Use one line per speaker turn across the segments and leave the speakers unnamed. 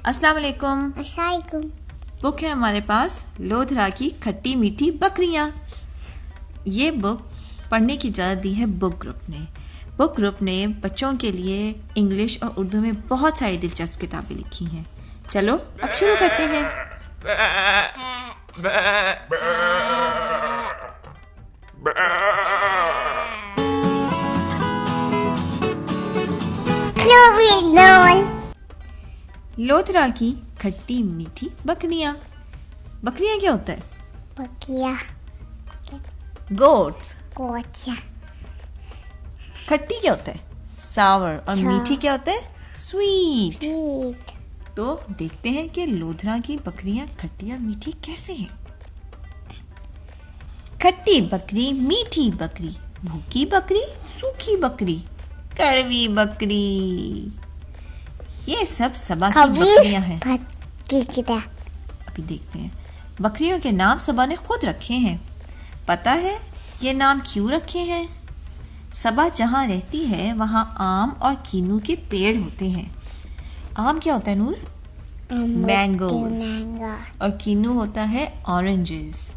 अस्सलाम वालेकुम। बुक है हमारे पास लोधरा की खट्टी मीठी बकरियां। ये बुक पढ़ने की इजाज़त दी है बुक ग्रुप ने। बुक ग्रुप ने बच्चों के लिए इंग्लिश और उर्दू में बहुत सारी दिलचस्प किताबें लिखी हैं। चलो अब शुरू करते हैं। लोधरा की खट्टी मीठी बकरियां। बकरियां क्या होता है?
बकरिया
गोट्स।
कोचा
खट्टी क्या होता है? सावर। और मीठी क्या होता है? स्वीट।
हीट
तो देखते हैं कि लोधरा की बकरियां खट्टी और मीठी कैसे हैं। खट्टी बकरी, मीठी बकरी, भूखी बकरी, सूखी बकरी, कड़वी बकरी, ये सब सबा की बकरियां हैं। अभी देखते हैं। बकरियों के नाम सबा ने खुद रखे हैं। पता है ये नाम क्यों रखे हैं? सबा जहाँ रहती है वहाँ आम और कीनू के पेड़ होते हैं। आम क्या होता है नूर? मैंगोज। और कीनू होता है ऑरेंजेस।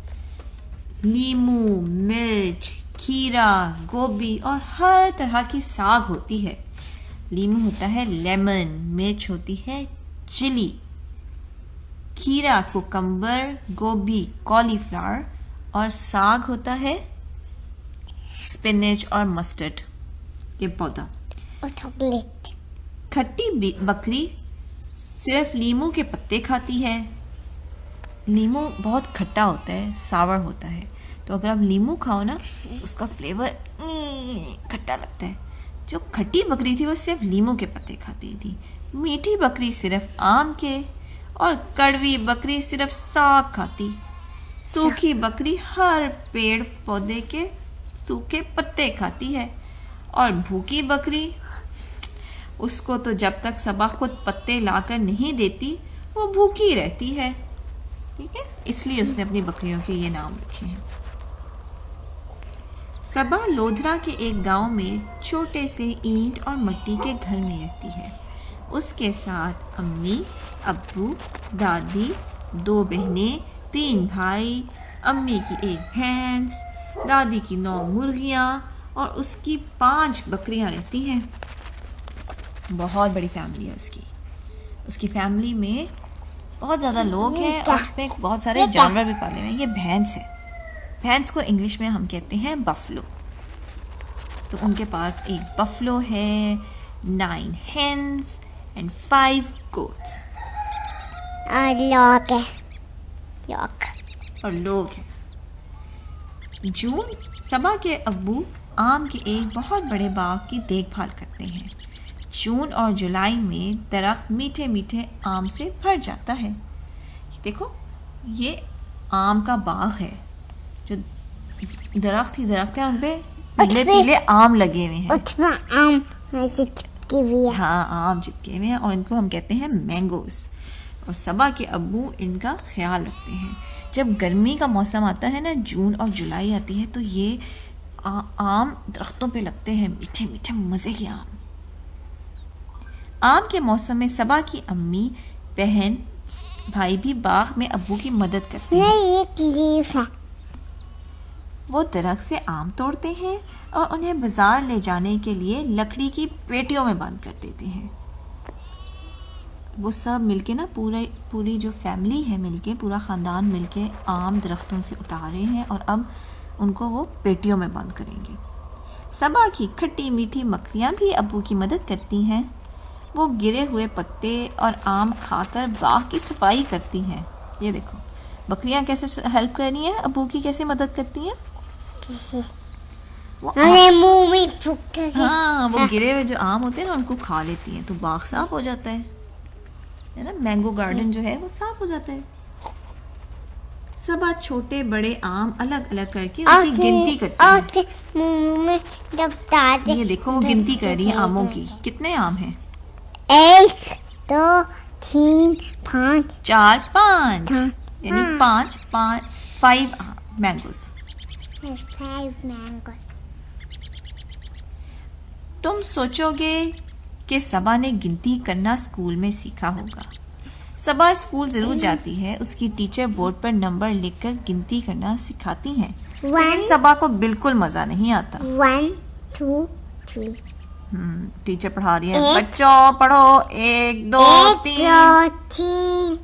नींबू, मिर्च, खीरा, गोभी और हर तरह की साग होती है। नींबू होता है लेमन, मिर्च होती है चिली, खीरा कुकम्बर, गोभी कॉलीफ्लावर और साग होता है स्पिनच और मस्टर्ड, ये पौधा।
और चॉकलेट।
खट्टी बकरी सिर्फ लीमू के पत्ते खाती है। लीमू बहुत खट्टा होता है, सावर होता है, तो अगर आप लीमू खाओ ना उसका फ्लेवर खट्टा लगता है। जो खट्टी बकरी थी वो सिर्फ लीमू के पत्ते खाती थी। मीठी बकरी सिर्फ आम के और कड़वी बकरी सिर्फ साग खाती। सूखी बकरी हर पेड़ पौधे के सूखे पत्ते खाती है। और भूखी बकरी, उसको तो जब तक सबा खुद पत्ते लाकर नहीं देती वो भूखी रहती है। ठीक है, इसलिए उसने अपनी बकरियों के ये नाम रखे हैं। सबा लोधरा के एक गांव में छोटे से ईंट और मिट्टी के घर में रहती है। उसके साथ अम्मी, अब्बू, दादी, 2 बहनें, 3 भाई, अम्मी की 1 भैंस, दादी की 9 मुर्गियाँ और उसकी 5 बकरियाँ रहती हैं। बहुत बड़ी फैमिली है उसकी। उसकी फैमिली में बहुत ज़्यादा लोग हैं और उसने बहुत सारे जानवर भी पाले हुए हैं। ये भैंस है। भैंस को इंग्लिश में हम कहते हैं बफलो। तो उनके पास एक बफलो है, 9 हेन्स एंड 5 गोट्स। और लोग हैं। जून, सबा के अब्बू आम के एक बहुत बड़े बाग की देखभाल करते हैं। जून और जुलाई में दरख्त मीठे मीठे आम से भर जाता है। देखो ये आम का बाग है, जो दरख्त ही दरख्त है, उन पे पीले पीले आम लगे हुए हैं।
आम चिपके हुए हैं।
हाँ, आम चिपके हुए हैं और इनको हम कहते हैं मैंगोस। और सबा के अब्बू इनका ख्याल रखते हैं। जब गर्मी का मौसम आता है ना, जून और जुलाई आती है, तो ये आम दरख्तों पे लगते हैं, मीठे मीठे मज़े के आम। आम के मौसम में सबा की अम्मी, बहन, भाई भी बाग में अब्बू की मदद करते हैं।
ये एक लीफ है।
वो दरख्त से आम तोड़ते हैं और उन्हें बाजार ले जाने के लिए लकड़ी की पेटियों में बंद कर देते हैं। वो सब मिलके ना पूरी जो फैमिली है मिलके, पूरा ख़ानदान मिलके आम दरख्तों से उतारे हैं और अब उनको वो पेटियों में बंद करेंगे। सबा की खट्टी मीठी बकरियाँ भी अब्बू की मदद करती हैं। वो गिरे हुए पत्ते और आम खाकर बाग की सफाई करती हैं। ये देखो बकरियां कैसे हेल्प कर रही हैं, अब्बू की कैसे मदद करती हैं।
कैसे?
वो
मुंह में फूंक
हाँ, वो गिरे हुए जो आम होते हैं ना उनको खा लेती हैं, तो बाग साफ हो जाता है ना। मैंगो गार्डन जो है वो साफ हो जाता है। सब छोटे बड़े आम अलग अलग करके उनकी गिनती करती हैं।
मुंह में दबता दे।
ये देखो वो गिनती कर रही है आमों की। कितने आम हैं?
1 2 3 5
4 5 यानी 5 मैंगोस।
5 मैंगोस।
तुम सोचोगे कि सबा ने गिनती करना स्कूल में सीखा होगा, सबा स्कूल जरूर जाती है। उसकी टीचर बोर्ड पर नंबर लिखकर गिनती करना सिखाती हैं। लेकिन सबा को बिल्कुल मजा नहीं आता।
1 2 3
टीचर पढ़ा रही है, बच्चों पढ़ो 1 2 3।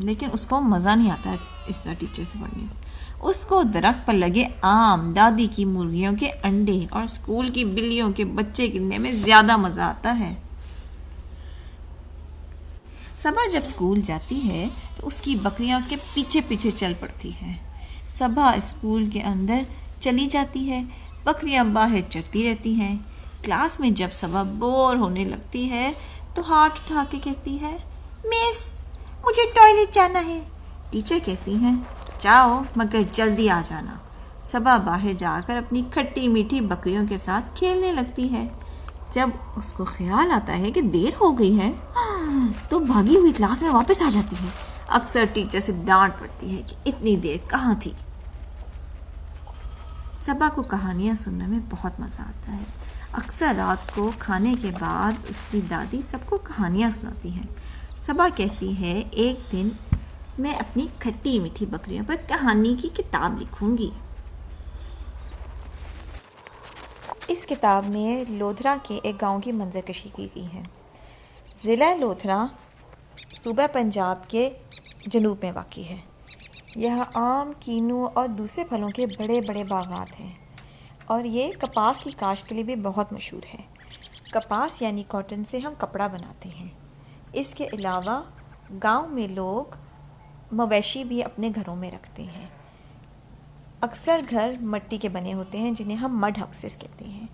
लेकिन उसको मजा नहीं आता इस तरह टीचर से पढ़ने से। उसको दरख्त पर लगे आम, दादी की मुर्गियों के अंडे और स्कूल की बिल्लियों के बच्चे गिनने में ज्यादा मजा आता है। सबा जब स्कूल जाती है तो उसकी बकरियां उसके पीछे पीछे चल पड़ती हैं। सबा स्कूल के अंदर चली जाती है, बकरियां बाहर चरती रहती हैं। क्लास में जब सबा बोर होने लगती है तो हाथ उठा के कहती है, मिस मुझे टॉयलेट जाना है। टीचर कहती हैं, जाओ मगर जल्दी आ जाना। सबा बाहर जाकर अपनी खट्टी मीठी बकरियों के साथ खेलने लगती है। जब उसको ख्याल आता है कि देर हो गई है तो भागी हुई क्लास में वापस आ जाती है। अक्सर टीचर से डांट पड़ती है कि इतनी देर कहाँ थी। सबा को कहानियाँ सुनने में बहुत मज़ा आता है। अक्सर रात को खाने के बाद उसकी दादी सबको कहानियाँ सुनाती हैं। सबा कहती है, एक दिन मैं अपनी खट्टी मीठी बकरियों पर कहानी की किताब लिखूंगी। इस किताब में लोधरा के एक गांव की मंजरकशी की गई है। ज़िला लोधरा सूबा पंजाब के जनूब में वाक़ई है। यहाँ आम, कीनू और दूसरे फलों के बड़े बड़े बागात हैं और ये कपास की काश्त के लिए भी बहुत मशहूर है। कपास यानी कॉटन से हम कपड़ा बनाते हैं। इसके अलावा गांव में लोग मवेशी भी अपने घरों में रखते हैं। अक्सर घर मिट्टी के बने होते हैं जिन्हें हम मड हाउसेस कहते हैं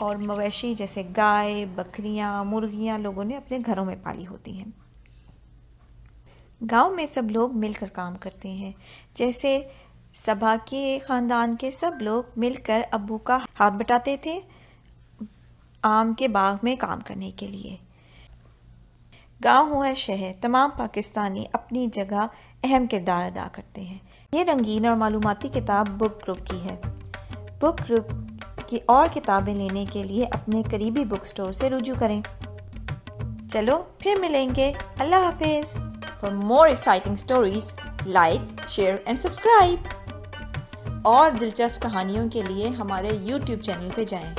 और मवेशी जैसे गाय, बकरियां, मुर्गियां लोगों ने अपने घरों में पाली होती हैं। गांव में सब लोग मिलकर काम करते हैं। जैसे सबा के ख़ानदान के सब लोग मिलकर अब्बू का हाथ बटाते थे आम के बाग में काम करने के लिए। गांव हो या शहर, तमाम पाकिस्तानी अपनी जगह अहम किरदार अदा करते हैं। ये रंगीन और मालूमाती किताब बुक ग्रुप की है। बुक ग्रुप की और किताबें लेने के लिए अपने करीबी बुक स्टोर से रुजू करें। चलो फिर मिलेंगे। अल्लाह हाफिज़। For more exciting stories like, share and subscribe. और दिलचस्प कहानियों के लिए हमारे YouTube चैनल पे जाएं।